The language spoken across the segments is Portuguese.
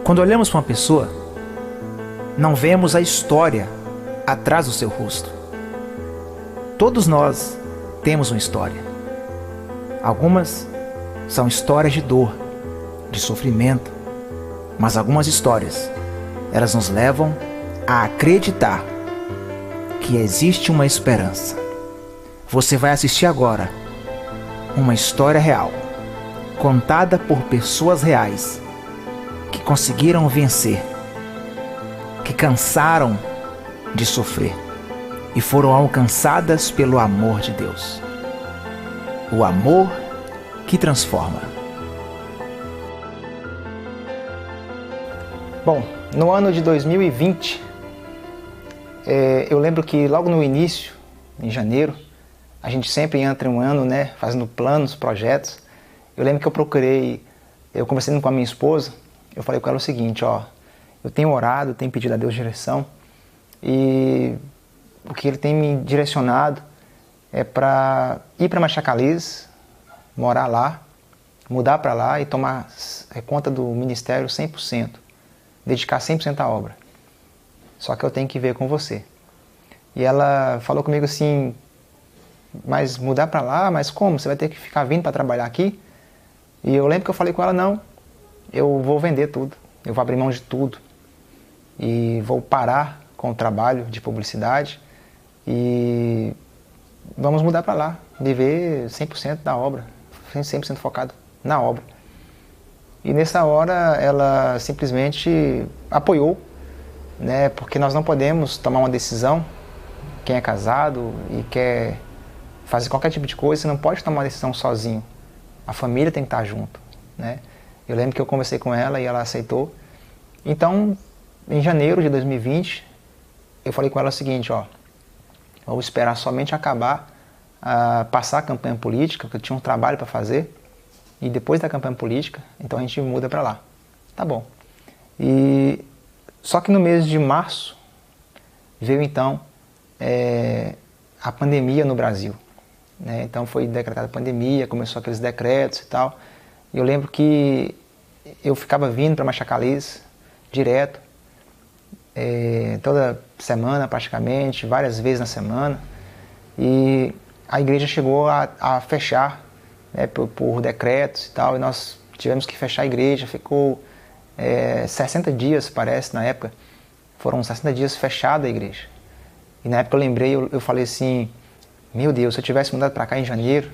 Quando olhamos para uma pessoa, não vemos a história atrás do seu rosto. Todos nós temos uma história. Algumas são histórias de dor, de sofrimento, mas algumas histórias, elas nos levam a acreditar que existe uma esperança. Você vai assistir agora uma história real, contada por pessoas reais, que conseguiram vencer, que cansaram de sofrer e foram alcançadas pelo amor de Deus. O amor que transforma. Bom, no ano de 2020, eu lembro que logo no início, em janeiro, a gente sempre entra um ano, fazendo planos, projetos. Eu lembro que eu conversando com a minha esposa, eu falei com ela o seguinte, eu tenho orado, tenho pedido a Deus direção, e o que Ele tem me direcionado é para ir para Machacalís, morar lá, mudar para lá e tomar conta do ministério 100%, dedicar 100% à obra. Só que eu tenho que ver com você. E ela falou comigo assim, mas mudar para lá, mas como? Você vai ter que ficar vindo para trabalhar aqui? E eu lembro que eu falei com ela, não, eu vou vender tudo, eu vou abrir mão de tudo e vou parar com o trabalho de publicidade e vamos mudar para lá, viver 100% da obra, 100% focado na obra. E nessa hora ela simplesmente apoiou, porque nós não podemos tomar uma decisão, quem é casado e quer fazer qualquer tipo de coisa, você não pode tomar uma decisão sozinho, a família tem que estar junto, Eu lembro que eu conversei com ela e ela aceitou. Então, em janeiro de 2020, eu falei com ela o seguinte, vamos esperar somente acabar, passar a campanha política, porque eu tinha um trabalho para fazer, e depois da campanha política, então a gente muda para lá. Tá bom. Só que no mês de março, veio então a pandemia no Brasil. Então foi decretada a pandemia, começou aqueles decretos e tal. E eu lembro que eu ficava vindo para Machacalís direto, toda semana praticamente, várias vezes na semana. E a igreja chegou a fechar, por decretos e tal, e nós tivemos que fechar a igreja, ficou 60 dias, parece, na época. Foram 60 dias fechada a igreja. E na época eu lembrei, eu falei assim, meu Deus, se eu tivesse mudado para cá em janeiro,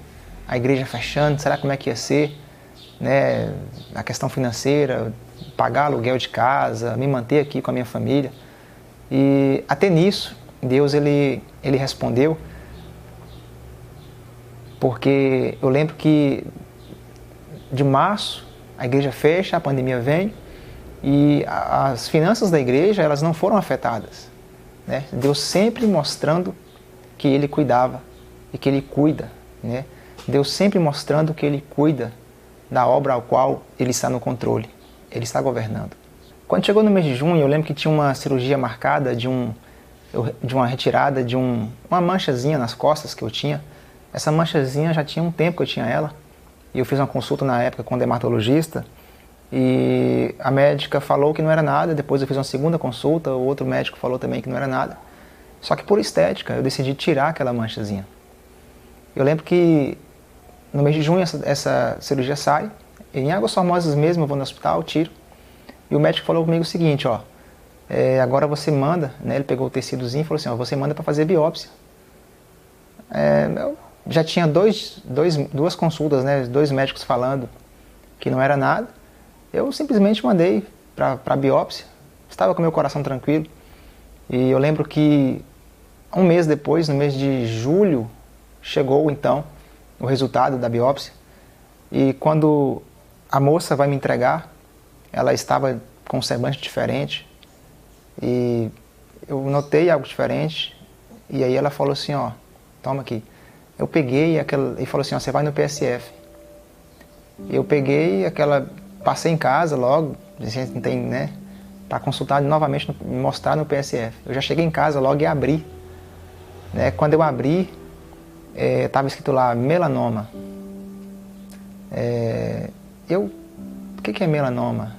a igreja fechando, será como é que ia ser? A questão financeira, pagar aluguel de casa, me manter aqui com a minha família. E até nisso, Deus ele respondeu, porque eu lembro que de março a igreja fecha, a pandemia vem e as finanças da igreja elas não foram afetadas. Deus sempre mostrando que Ele cuidava e que Ele cuida. Deus sempre mostrando que Ele cuida da obra ao qual Ele está no controle, Ele está governando. Quando chegou no mês de junho, eu lembro que tinha uma cirurgia marcada de uma retirada de uma manchazinha nas costas que eu tinha. Essa manchazinha já tinha um tempo que eu tinha ela. E eu fiz uma consulta na época com um dermatologista e a médica falou que não era nada. Depois eu fiz uma segunda consulta, o outro médico falou também que não era nada. Só que por estética eu decidi tirar aquela manchazinha. Eu lembro que no mês de junho essa cirurgia sai, em Águas Formosas mesmo eu vou no hospital, tiro. E o médico falou comigo o seguinte, agora você manda, ele pegou o tecidozinho e falou assim, você manda para fazer biópsia. Eu já tinha duas consultas, 2 médicos falando que não era nada. Eu simplesmente mandei para biópsia, estava com meu coração tranquilo. E eu lembro que um mês depois, no mês de julho, chegou então o resultado da biópsia. E quando a moça vai me entregar, ela estava com um semblante diferente. E eu notei algo diferente. E aí ela falou assim, toma aqui. Eu peguei e falou assim, você vai no PSF. Eu peguei passei em casa logo, a gente não tem, para consultar novamente, mostrar no PSF. Eu já cheguei em casa logo e abri. Quando eu abri, estava escrito lá, melanoma. O que é melanoma?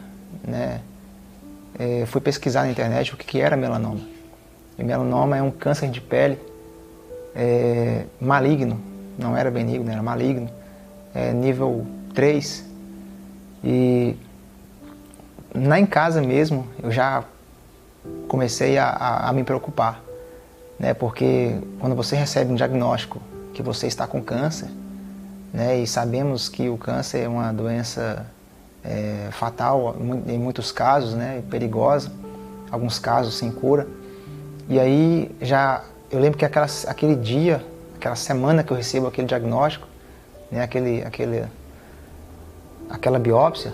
fui pesquisar na internet o que era melanoma. E melanoma é um câncer de pele maligno, não era benigno, era maligno, nível 3. E em casa mesmo eu já comecei a me preocupar, né? Porque quando você recebe um diagnóstico que você está com câncer, né? E sabemos que o câncer é uma doença fatal em muitos casos, né? Perigosa, alguns casos sem cura. E aí eu lembro que aquele dia, aquela semana que eu recebo aquele diagnóstico, né? Aquela biópsia,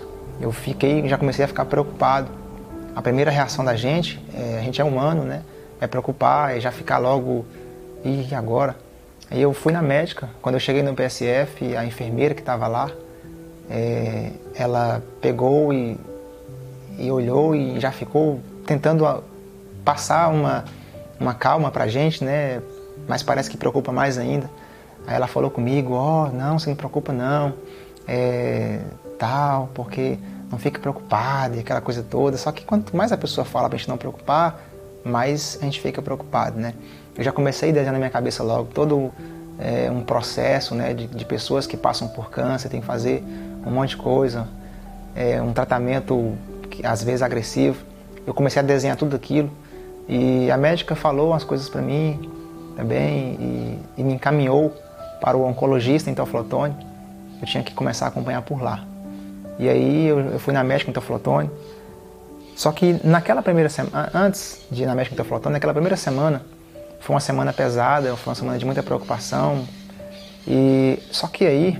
já comecei a ficar preocupado. A primeira reação da gente, a gente é humano, né? É preocupar, é já ficar logo, e agora? Aí eu fui na médica, quando eu cheguei no PSF, a enfermeira que estava lá, ela pegou e olhou e já ficou tentando passar uma calma pra gente, né? Mas parece que preocupa mais ainda. Aí ela falou comigo, não, você não preocupa não, tal, porque não fique preocupado e aquela coisa toda. Só que quanto mais a pessoa fala pra gente não preocupar, mais a gente fica preocupado, né? Eu já comecei a desenhar na minha cabeça logo todo um processo, né, de pessoas que passam por câncer, tem que fazer um monte de coisa, um tratamento que às vezes agressivo. Eu comecei a desenhar tudo aquilo e a médica falou umas coisas para mim também e me encaminhou para o oncologista em Teoflotone. Eu tinha que começar a acompanhar por lá. E aí eu fui na médica em Teoflotone. Só que naquela primeira semana, antes de ir na médica em Teoflotone, naquela primeira semana, foi uma semana pesada, foi uma semana de muita preocupação. E só que aí,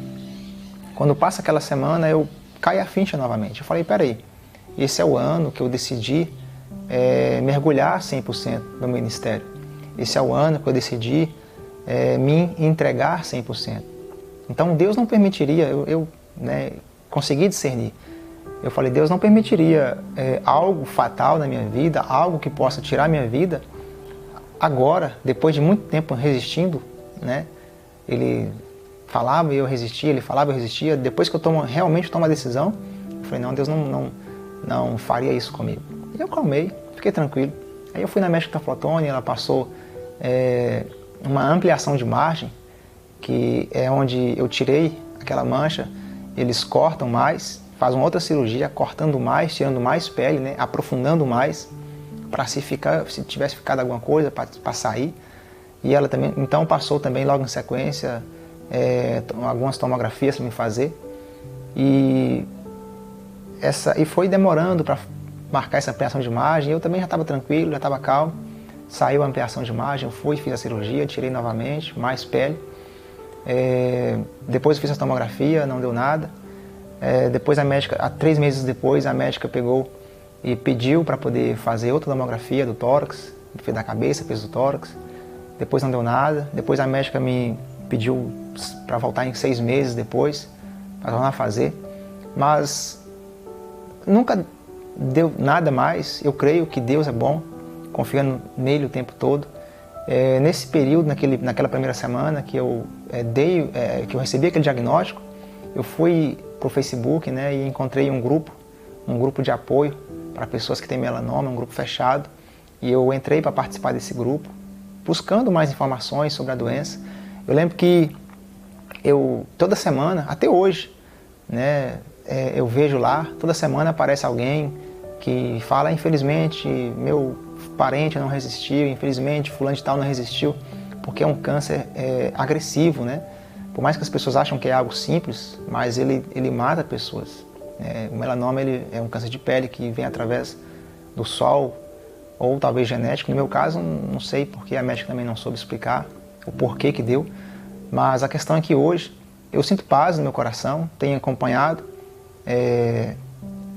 quando passa aquela semana, eu caí a ficha novamente. Eu falei, peraí, esse é o ano que eu decidi mergulhar 100% no ministério. Esse é o ano que eu decidi me entregar 100%. Então Deus não permitiria, eu consegui discernir. Eu falei, Deus não permitiria algo fatal na minha vida, algo que possa tirar minha vida, agora, depois de muito tempo resistindo, né? Ele falava e eu resistia, ele falava e eu resistia. Depois que eu realmente tomo a decisão, eu falei, não, Deus não faria isso comigo. E eu calmei, fiquei tranquilo. Aí eu fui na médica Teoflotone, ela passou uma ampliação de margem, que é onde eu tirei aquela mancha, eles cortam mais, fazem outra cirurgia, cortando mais, tirando mais pele, né? Aprofundando mais, para se tivesse ficado alguma coisa, para sair. E ela também, então passou também logo em sequência algumas tomografias para me fazer. E foi demorando para marcar essa ampliação de margem. Eu também já estava tranquilo, já estava calmo. Saiu a ampliação de margem, eu fui, fiz a cirurgia, tirei novamente, mais pele. Depois eu fiz a tomografia, não deu nada. Depois a médica, 3 meses depois, a médica pegou e pediu para poder fazer outra tomografia do tórax, fez da cabeça, fez do tórax. Depois não deu nada. Depois a médica me pediu para voltar em 6 meses depois, para tornar a fazer. Mas nunca deu nada mais. Eu creio que Deus é bom, confiando nele o tempo todo. Nesse período, naquela primeira semana que eu que eu recebi aquele diagnóstico, eu fui para o Facebook, né, e encontrei um grupo de apoio para pessoas que têm melanoma, um grupo fechado. E eu entrei para participar desse grupo, buscando mais informações sobre a doença. Eu lembro que toda semana, até hoje, né, eu vejo lá, toda semana aparece alguém que fala, infelizmente, meu parente não resistiu, infelizmente, fulano de tal não resistiu, porque é um câncer agressivo, né? Por mais que as pessoas acham que é algo simples, mas ele mata pessoas. O melanoma é um câncer de pele que vem através do sol, ou talvez genético. No meu caso, não sei porque a médica também não soube explicar o porquê que deu. Mas a questão é que hoje eu sinto paz no meu coração, tenho acompanhado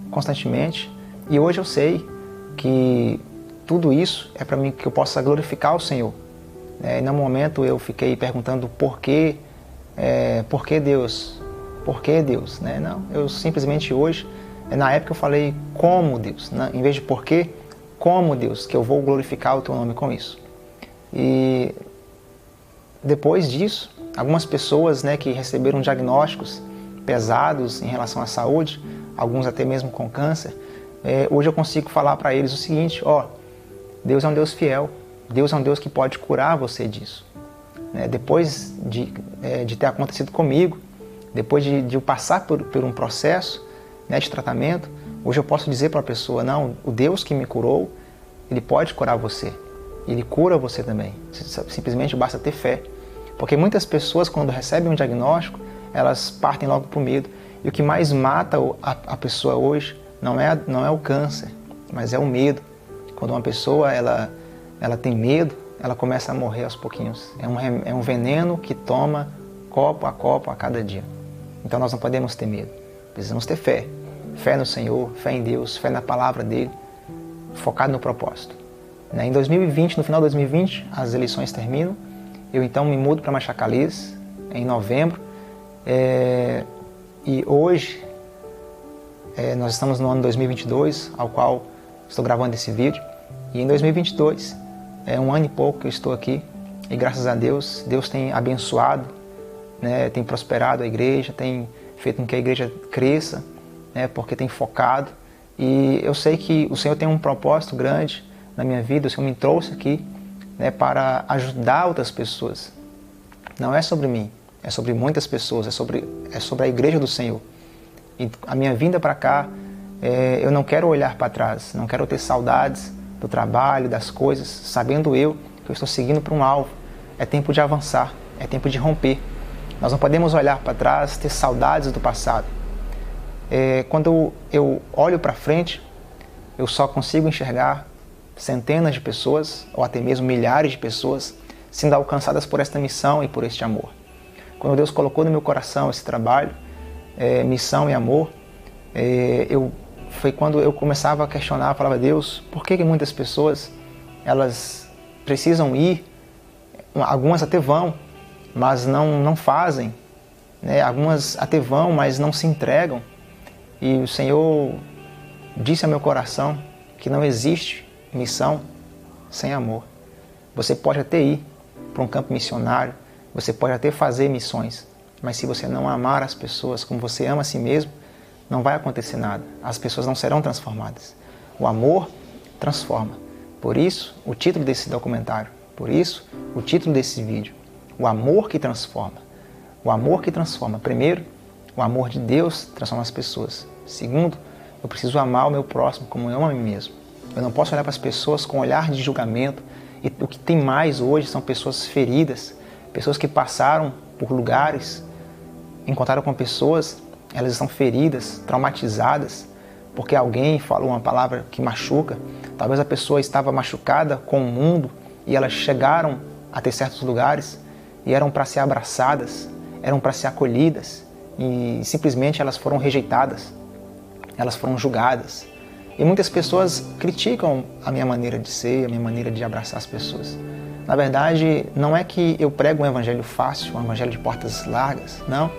constantemente. E hoje eu sei que tudo isso é para mim que eu possa glorificar o Senhor. E no momento eu fiquei perguntando por que Deus? Por que Deus? Não, eu simplesmente hoje, na época eu falei como Deus, né? Em vez de por quê, como Deus, que eu vou glorificar o teu nome com isso. E depois disso, algumas pessoas, né, que receberam diagnósticos pesados em relação à saúde, alguns até mesmo com câncer, hoje eu consigo falar para eles o seguinte: ó, Deus é um Deus fiel, Deus é um Deus que pode curar você disso. Depois de ter acontecido comigo, depois de eu passar por um processo, de tratamento, hoje eu posso dizer para a pessoa: não, o Deus que me curou, Ele pode curar você. Ele cura você também. Simplesmente basta ter fé. Porque muitas pessoas, quando recebem um diagnóstico, elas partem logo para o medo. E o que mais mata a pessoa hoje não é o câncer, mas é o medo. Quando uma pessoa ela tem medo, ela começa a morrer aos pouquinhos. É um veneno que toma copo a cada dia. Então nós não podemos ter medo. Precisamos ter fé. Fé no Senhor, fé em Deus, fé na palavra dEle, focado no propósito. Em 2020, no final de 2020, as eleições terminam. Eu então me mudo para Machacalês, em novembro. E hoje, nós estamos no ano 2022, ao qual estou gravando esse vídeo. E em 2022, é um ano e pouco que eu estou aqui. E graças a Deus, Deus tem abençoado, tem prosperado a igreja, tem feito com que a igreja cresça, porque tem focado. E eu sei que o Senhor tem um propósito grande na minha vida. O Senhor me trouxe aqui para ajudar outras pessoas. Não é sobre mim, é sobre muitas pessoas, é sobre a igreja do Senhor. E a minha vinda para cá, eu não quero olhar para trás, não quero ter saudades do trabalho, das coisas, sabendo que eu estou seguindo para um alvo. É tempo de avançar, é tempo de romper. Nós não podemos olhar para trás, ter saudades do passado. Quando eu olho para frente, eu só consigo enxergar centenas de pessoas, ou até mesmo milhares de pessoas, sendo alcançadas por esta missão e por este amor. Quando Deus colocou no meu coração esse trabalho, missão e amor, foi quando eu começava a questionar, falava: Deus, por que muitas pessoas elas precisam ir, algumas até vão, mas não fazem, algumas até vão, mas não se entregam. E o Senhor disse ao meu coração que não existe missão sem amor. Você pode até ir para um campo missionário, você pode até fazer missões, mas se você não amar as pessoas como você ama a si mesmo, não vai acontecer nada. As pessoas não serão transformadas. O amor transforma. Por isso, o título desse documentário, por isso, o título desse vídeo: o amor que transforma. O amor que transforma. Primeiro, o amor de Deus transforma as pessoas. Segundo, eu preciso amar o meu próximo como eu amo a mim mesmo. Eu não posso olhar para as pessoas com um olhar de julgamento. E o que tem mais hoje são pessoas feridas, pessoas que passaram por lugares, encontraram com pessoas, elas estão feridas, traumatizadas, porque alguém falou uma palavra que machuca. Talvez a pessoa estava machucada com o mundo e elas chegaram a ter certos lugares e eram para ser abraçadas, eram para ser acolhidas, e simplesmente elas foram rejeitadas, elas foram julgadas. E muitas pessoas criticam a minha maneira de ser, a minha maneira de abraçar as pessoas. Na verdade, não é que eu prego um evangelho fácil, um evangelho de portas largas, não.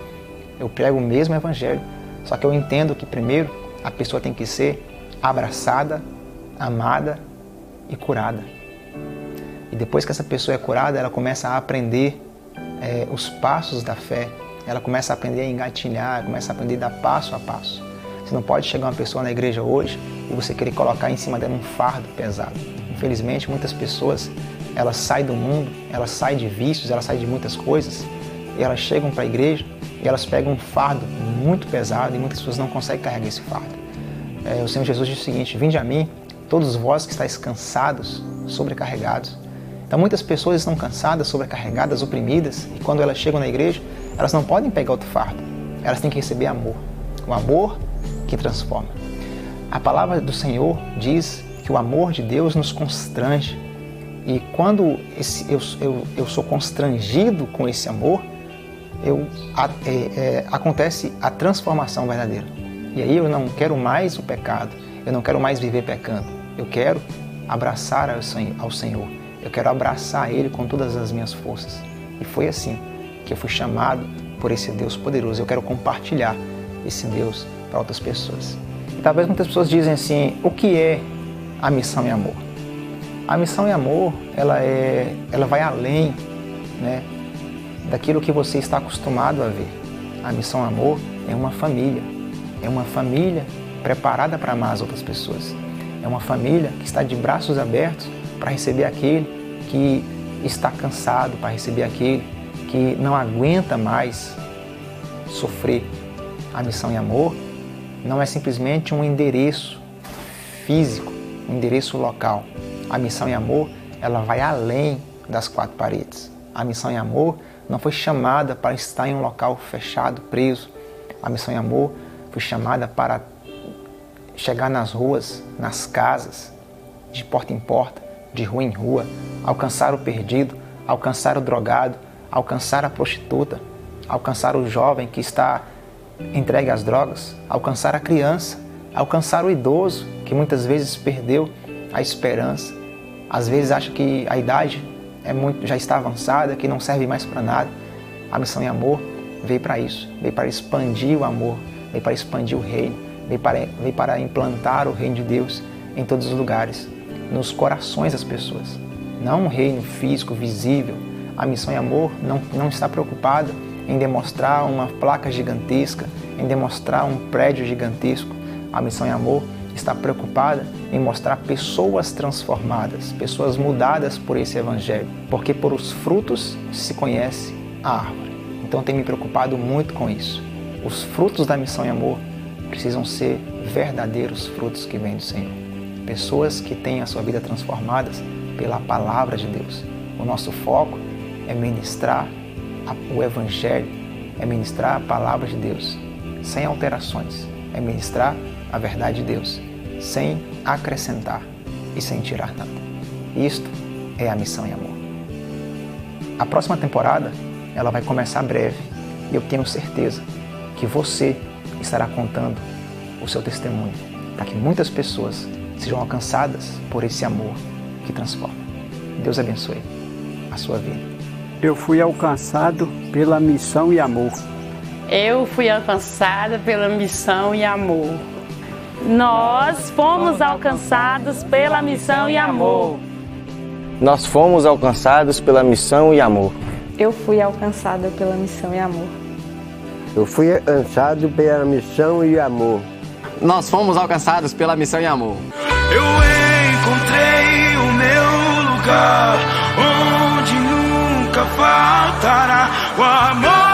Eu prego o mesmo evangelho, só que eu entendo que primeiro a pessoa tem que ser abraçada, amada e curada. E depois que essa pessoa é curada, ela começa a aprender os passos da fé, ela começa a aprender a engatilhar, começa a aprender a dar passo a passo. Você não pode chegar uma pessoa na igreja hoje e você querer colocar em cima dela um fardo pesado. Infelizmente, muitas pessoas, elas saem do mundo, elas saem de vícios, elas saem de muitas coisas, e elas chegam para a igreja e elas pegam um fardo muito pesado, e muitas pessoas não conseguem carregar esse fardo. O Senhor Jesus diz o seguinte: vinde a mim, todos vós que estáis cansados, sobrecarregados. Então muitas pessoas estão cansadas, sobrecarregadas, oprimidas, e quando elas chegam na igreja, elas não podem pegar outro fardo, elas têm que receber amor. O amor que transforma. A palavra do Senhor diz que o amor de Deus nos constrange. E quando eu sou constrangido com esse amor, acontece a transformação verdadeira. E aí eu não quero mais o pecado, eu não quero mais viver pecando. Eu quero abraçar ao Senhor, eu quero abraçar Ele com todas as minhas forças. E foi assim que eu fui chamado por esse Deus poderoso. Eu quero compartilhar esse Deus para outras pessoas. E talvez muitas pessoas dizem assim: o que é a missão e amor? A missão e amor, ela vai além, daquilo que você está acostumado a ver. A missão e amor é uma família preparada para amar as outras pessoas. É uma família que está de braços abertos para receber aquele que está cansado, para receber aquele que não aguenta mais sofrer. A Missão e Amor não é simplesmente um endereço físico, um endereço local. A Missão e Amor, ela vai além das quatro paredes. A Missão e Amor não foi chamada para estar em um local fechado, preso. A Missão e Amor foi chamada para chegar nas ruas, nas casas, de porta em porta, de rua em rua, alcançar o perdido, alcançar o drogado, alcançar a prostituta, alcançar o jovem que está entregue às drogas, alcançar a criança, alcançar o idoso que muitas vezes perdeu a esperança, às vezes acha que a idade já está avançada, que não serve mais para nada. A Missão e Amor veio para isso, veio para expandir o amor, veio para expandir o reino, veio para implantar o reino de Deus em todos os lugares, nos corações das pessoas. Não um reino físico, visível. A Missão e Amor não está preocupada em demonstrar uma placa gigantesca, em demonstrar um prédio gigantesco. A Missão e Amor está preocupada em mostrar pessoas transformadas, pessoas mudadas por esse Evangelho, porque por os frutos se conhece a árvore. Então tem me preocupado muito com isso. Os frutos da Missão e Amor precisam ser verdadeiros frutos que vêm do Senhor. Pessoas que têm a sua vida transformadas pela Palavra de Deus. O nosso foco é ministrar o Evangelho, é ministrar a Palavra de Deus, sem alterações, é ministrar a verdade de Deus, sem acrescentar e sem tirar nada. Isto é a Missão e Amor. A próxima temporada, ela vai começar breve e eu tenho certeza que você estará contando o seu testemunho para que muitas pessoas sejam alcançadas por esse amor que transforma. Deus abençoe a sua vida. Eu fui alcançado pela Missão e Amor. Eu fui alcançada pela Missão e Amor. Nós fomos alcançados pela Missão e Amor. Nós fomos alcançados pela Missão e Amor. Eu fui alcançada pela Missão e Amor. Eu fui alcançado pela Missão e Amor. Nós fomos alcançados pela Missão e Amor. Eu encontrei o meu lugar, onde nunca faltará o amor.